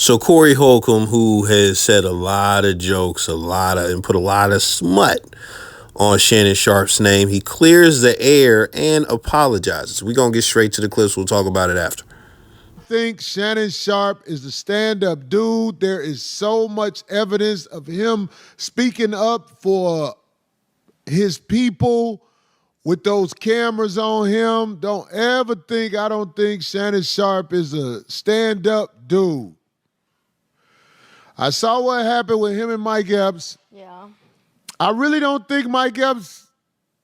So Cory Holcomb, who has said a lot of jokes, and put a lot of smut on Shannon Sharpe's name, he clears the air and apologizes. We're going to get straight to the clips. We'll talk about it after. I think Shannon Sharpe is the stand-up dude. There is so much evidence of him speaking up for his people with those cameras on him. I don't think Shannon Sharpe is a stand-up dude. I saw what happened with him and Mike Epps. Yeah. I really don't think Mike Epps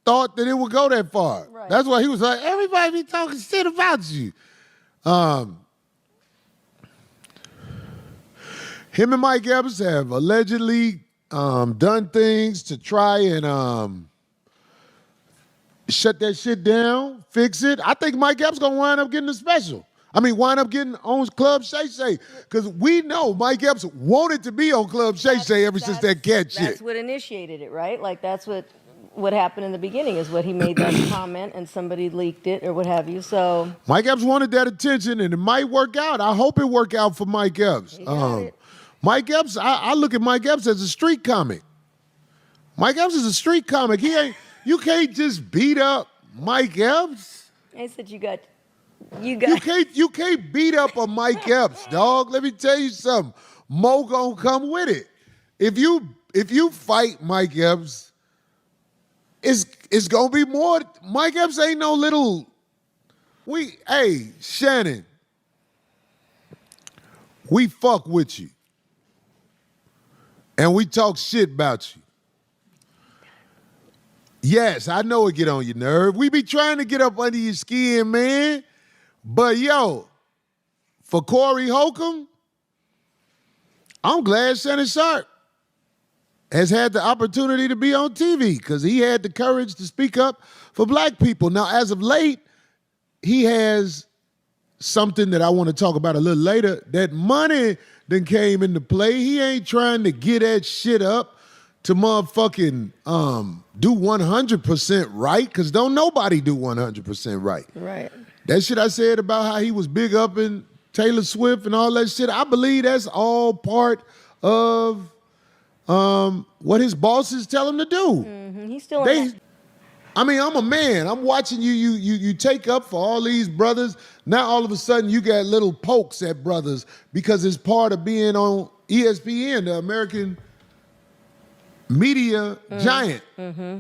thought that it would go that far. Right. That's why he was like, everybody be talking shit about you. Him and Mike Epps have allegedly done things to try and shut that shit down, fix it. I think Mike Epps gonna wind up getting a special. Wind up getting on Club Shay Shay. Because we know Mike Epps wanted to be on Club Shay Shay ever since that cat shit. That's what initiated it, right? Like that's what happened in the beginning is what he made that comment and somebody leaked it or what have you. So Mike Epps wanted that attention and it might work out. I hope it work out for Mike Epps. He got it. Mike Epps, I look at Mike Epps as a street comic. Mike Epps is a street comic. You can't just beat up Mike Epps. I said you can't beat up a Mike Epps, dog. Let me tell you something. Mo gonna come with it. If you fight Mike Epps, it's gonna be more. Mike Epps ain't no little. Hey, Shannon, we fuck with you. And we talk shit about you. Yes, I know it get on your nerve. We be trying to get up under your skin, man. But yo, for Cory Holcomb, I'm glad Shannon Sharpe has had the opportunity to be on TV because he had the courage to speak up for black people. Now, as of late, he has something that I want to talk about a little later. That money then came into play. He ain't trying to get that shit up to motherfucking do 100% right, because don't nobody do 100% right. Right. That shit I said about how he was big up in Taylor Swift and all that shit, I believe that's all part of what his bosses tell him to do. Mm-hmm. He's still I'm a man. I'm watching you take up for all these brothers. Now all of a sudden you got little pokes at brothers because it's part of being on ESPN, the American media giant. Mm-hmm.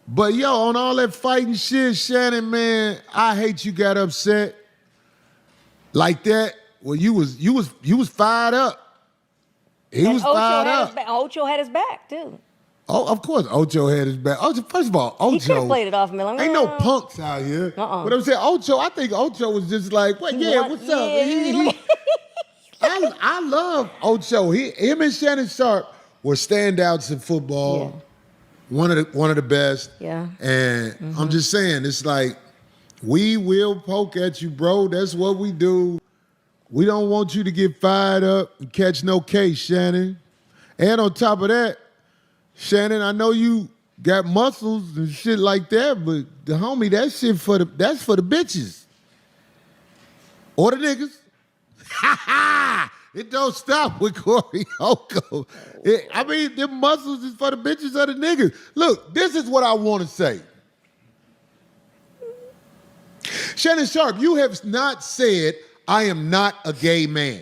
But yo, on all that fighting shit, Shannon, man, I hate you got upset like that. Well, you was fired up. He was fired up. Ocho had his back too. Oh, of course, Ocho had his back. First of all, Ocho. He could have played it off me. Like, ain't no punks out here. But I'm saying Ocho, I think Ocho was just like, what? Yeah, what's up? I love Ocho. Him and Shannon Sharpe were standouts in football. Yeah. One of the best. Yeah. And I'm just saying, it's like, we will poke at you, bro. That's what we do. We don't want you to get fired up and catch no case, Shannon. And on top of that, Shannon, I know you got muscles and shit like that, but the homie, that shit that's for the bitches. Or the niggas. It don't stop with Cory Holcomb. The muscles is for the bitches or the niggas. Look, this is what I want to say. Shannon Sharpe, you have not said, I am not a gay man.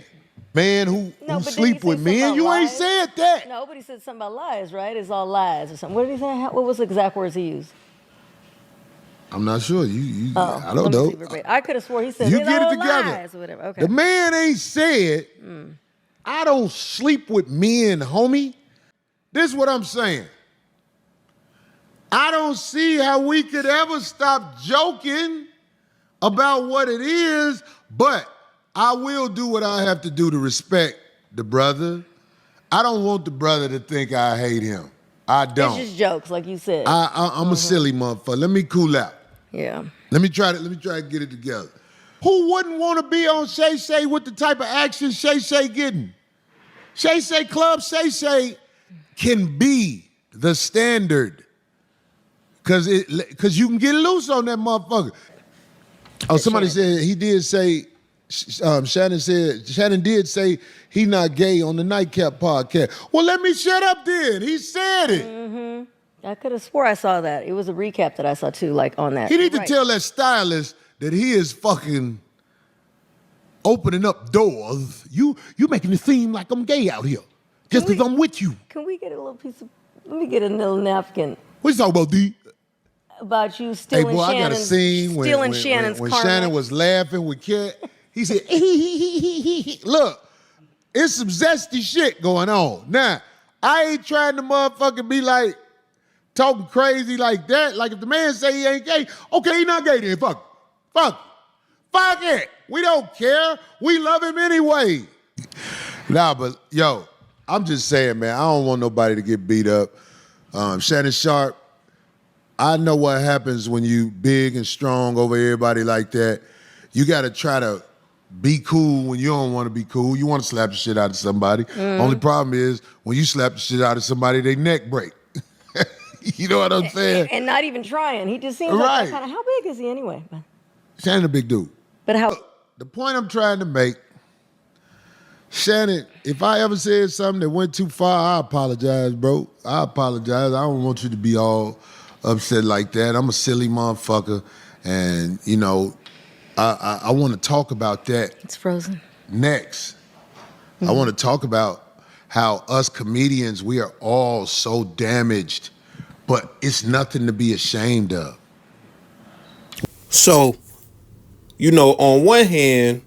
Man who sleep with men. You ain't said that. No, but he said something about lies, right? It's all lies or something. What did he say? What was the exact words he used? I'm not sure. I don't know. I could have swore he said you it's get all it together. Lies or whatever. Okay. The man ain't said, I don't sleep with men, homie. This is what I'm saying. I don't see how we could ever stop joking about what it is, but I will do what I have to do to respect the brother. I don't want the brother to think I hate him. I don't. It's just jokes, like you said. I'm a silly motherfucker. Let me cool out. Yeah. Let me try to get it together. Who wouldn't want to be on Shay Shay with the type of action Shay Shay getting? Shay Shay Club Shay Shay can be the standard. Cause you can get loose on that motherfucker. Oh, somebody said he did say Shannon did say he not gay on the Nightcap podcast. Well, let me shut up then. He said it. I could have swore I saw that. It was a recap that I saw too, like on that. He need Right. to tell that stylist that he is fucking opening up doors. You making it seem like I'm gay out here. Just because I'm with you. Can we get a little piece of, let me get a little napkin What you talking about, D? about you Hey, stealing boy, I got a Shannon's, scene when Shannon's when Carmex. Shannon was laughing with Kat. He said, look, it's some zesty shit going on. Now, I ain't trying to motherfucking be like, talking crazy like that. Like if the man say he ain't gay, okay, he not gay then, fuck it. We don't care. We love him anyway. Nah, but yo, I'm just saying, man, I don't want nobody to get beat up. Shannon Sharpe, I know what happens when you big and strong over everybody like that. You gotta try to be cool when you don't want to be cool. You want to slap the shit out of somebody. Only problem is when you slap the shit out of somebody, their neck break. You know what I'm saying? And not even trying. He just seems Right. like that kind of, how big is he anyway? Shannon a big dude. But how, The point I'm trying to make, Shannon, if I ever said something that went too far, I apologize, bro. I apologize. I don't want you to be all upset like that. I'm a silly motherfucker. And, you know, I want to talk about that it's frozen. next. I want to talk about how us comedians, we are all so damaged, but it's nothing to be ashamed of. So, you know, on one hand,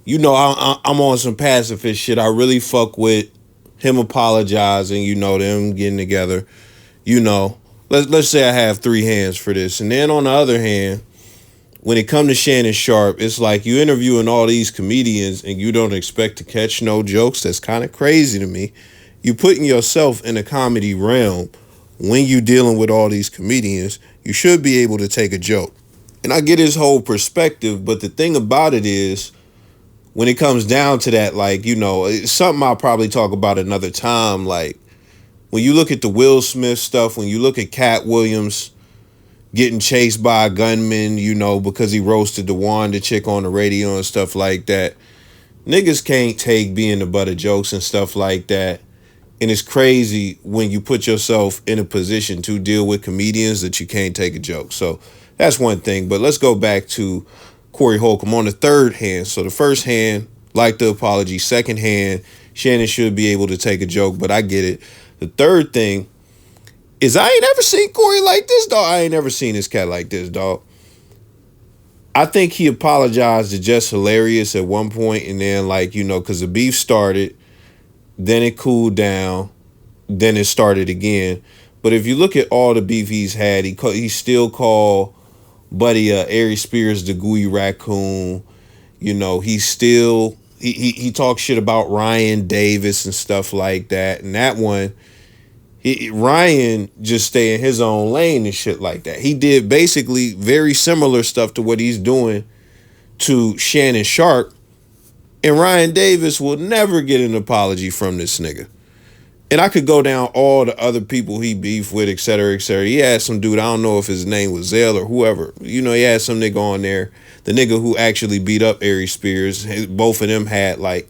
you know, I'm on some pacifist shit. I really fuck with him apologizing, you know, them getting together. You know, let's say I have 3 hands for this. And then on the other hand, when it comes to Shannon Sharpe, it's like you interviewing all these comedians and you don't expect to catch no jokes. That's kind of crazy to me. You putting yourself in a comedy realm when you dealing with all these comedians. You should be able to take a joke. And I get his whole perspective, but the thing about it is, when it comes down to that, like, you know, it's something I'll probably talk about another time. Like, when you look at the Will Smith stuff, when you look at Cat Williams getting chased by a gunman, you know, because he roasted the Wanda chick on the radio and stuff like that. Niggas can't take being the butt of jokes and stuff like that. And it's crazy when you put yourself in a position to deal with comedians that you can't take a joke. So that's one thing. But let's go back to Cory Holcomb on the third hand. So the first hand, like the apology. Second hand, Shannon should be able to take a joke, but I get it. The third thing is I ain't ever seen Cory like this, dog. I ain't never seen this cat like this, dog. I think he apologized to Just Hilarious at one point, and then, like, you know, because the beef started, then it cooled down, then it started again. But if you look at all the beef he's had, he still called Buddy Aries Spears the gooey raccoon. You know, he talks shit about Ryan Davis and stuff like that. And that one, Ryan just stay in his own lane and shit like that. He did basically very similar stuff to what he's doing to Shannon Sharpe. And Ryan Davis will never get an apology from this nigga. And I could go down all the other people he beefed with, et cetera, et cetera. He had some dude, I don't know if his name was Zell or whoever. You know, he had some nigga on there. The nigga who actually beat up Aries Spears. Both of them had, like,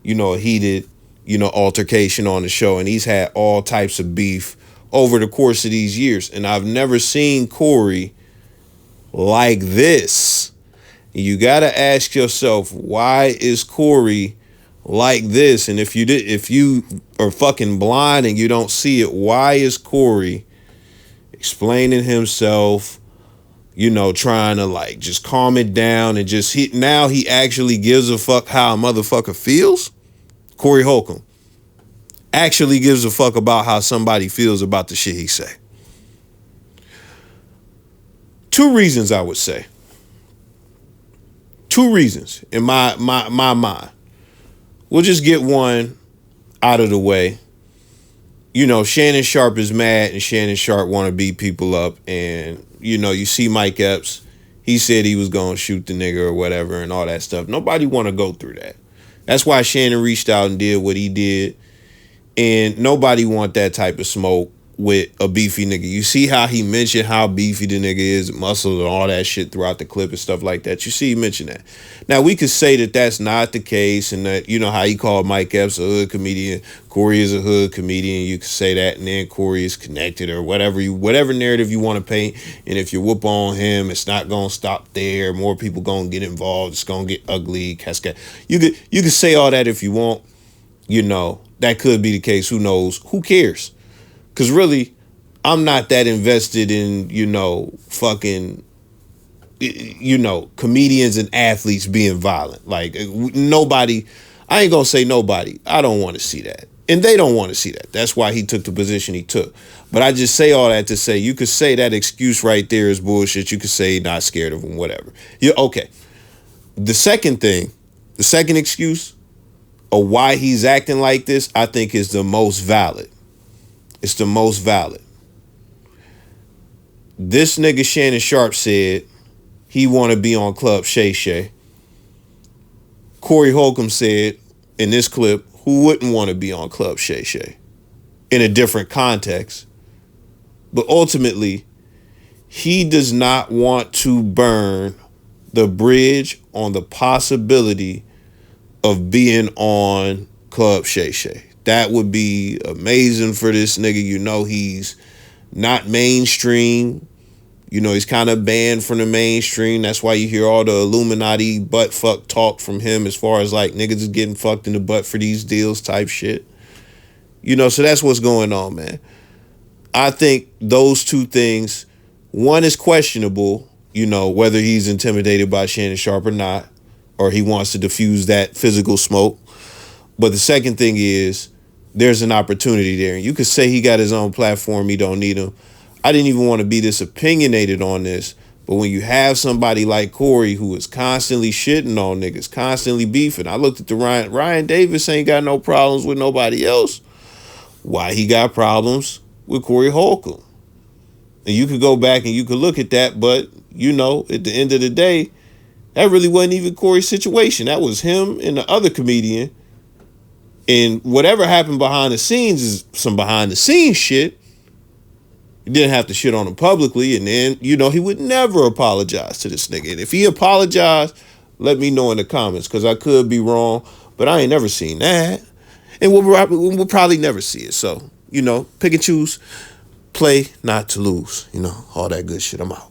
you know, a heated, you know, altercation on the show. And he's had all types of beef over the course of these years. And I've never seen Cory like this. You got to ask yourself, why is Cory like this? And if you are fucking blind and you don't see it, why is Cory explaining himself, you know, trying to, like, just calm it down and just now he actually gives a fuck how a motherfucker feels? Cory Holcomb actually gives a fuck about how somebody feels about the shit he say. 2 reasons, I would say. 2 reasons in my mind. We'll just get one out of the way. You know, Shannon Sharpe is mad and Shannon Sharpe want to beat people up. And, you know, you see Mike Epps. He said he was going to shoot the nigga or whatever and all that stuff. Nobody want to go through that. That's why Shannon reached out and did what he did. And nobody want that type of smoke with a beefy nigga. You see how he mentioned how beefy the nigga is, muscle and all that shit throughout the clip and stuff like that. You see he mentioned that. Now, we could say that that's not the case and that, you know, how he called Mike Epps a hood comedian, Cory is a hood comedian. You could say that, and then Cory is connected or whatever narrative you want to paint. And if you whoop on him, it's not going to stop there. More people going to get involved. It's going to get ugly. Cascade. You could say all that if you want. You know, that could be the case. Who knows? Who cares? Because really, I'm not that invested in, you know, fucking, you know, comedians and athletes being violent. Like, nobody, I ain't gonna say nobody. I don't want to see that. And they don't want to see that. That's why he took the position he took. But I just say all that to say, you could say that excuse right there is bullshit. You could say not scared of him, whatever. Yeah, okay. The second excuse of why he's acting like this, I think is the most valid. It's the most valid. This nigga Shannon Sharpe said he want to be on Club Shay Shay. Cory Holcomb said in this clip, who wouldn't want to be on Club Shay Shay? In a different context. But ultimately, he does not want to burn the bridge on the possibility of being on Club Shay Shay. That would be amazing for this nigga. You know, he's not mainstream. You know, he's kind of banned from the mainstream. That's why you hear all the Illuminati butt fuck talk from him as far as like niggas is getting fucked in the butt for these deals type shit. You know, so that's what's going on, man. I think those two things, one is questionable, you know, whether he's intimidated by Shannon Sharpe or not, or he wants to diffuse that physical smoke. But the second thing is, there's an opportunity there. And you could say he got his own platform, he don't need him. I didn't even want to be this opinionated on this, but when you have somebody like Cory who is constantly shitting on niggas, constantly beefing, I looked at the Ryan Davis ain't got no problems with nobody else. Why he got problems with Cory Holcomb? And you could go back and you could look at that, but, you know, at the end of the day, that really wasn't even Cory's situation. That was him and the other comedian. And whatever happened behind the scenes is some behind the scenes shit. He didn't have to shit on him publicly. And then, you know, he would never apologize to this nigga. And if he apologized, let me know in the comments, because I could be wrong, but I ain't never seen that. And we'll probably never see it. So, you know, pick and choose, play not to lose, you know, all that good shit. I'm out.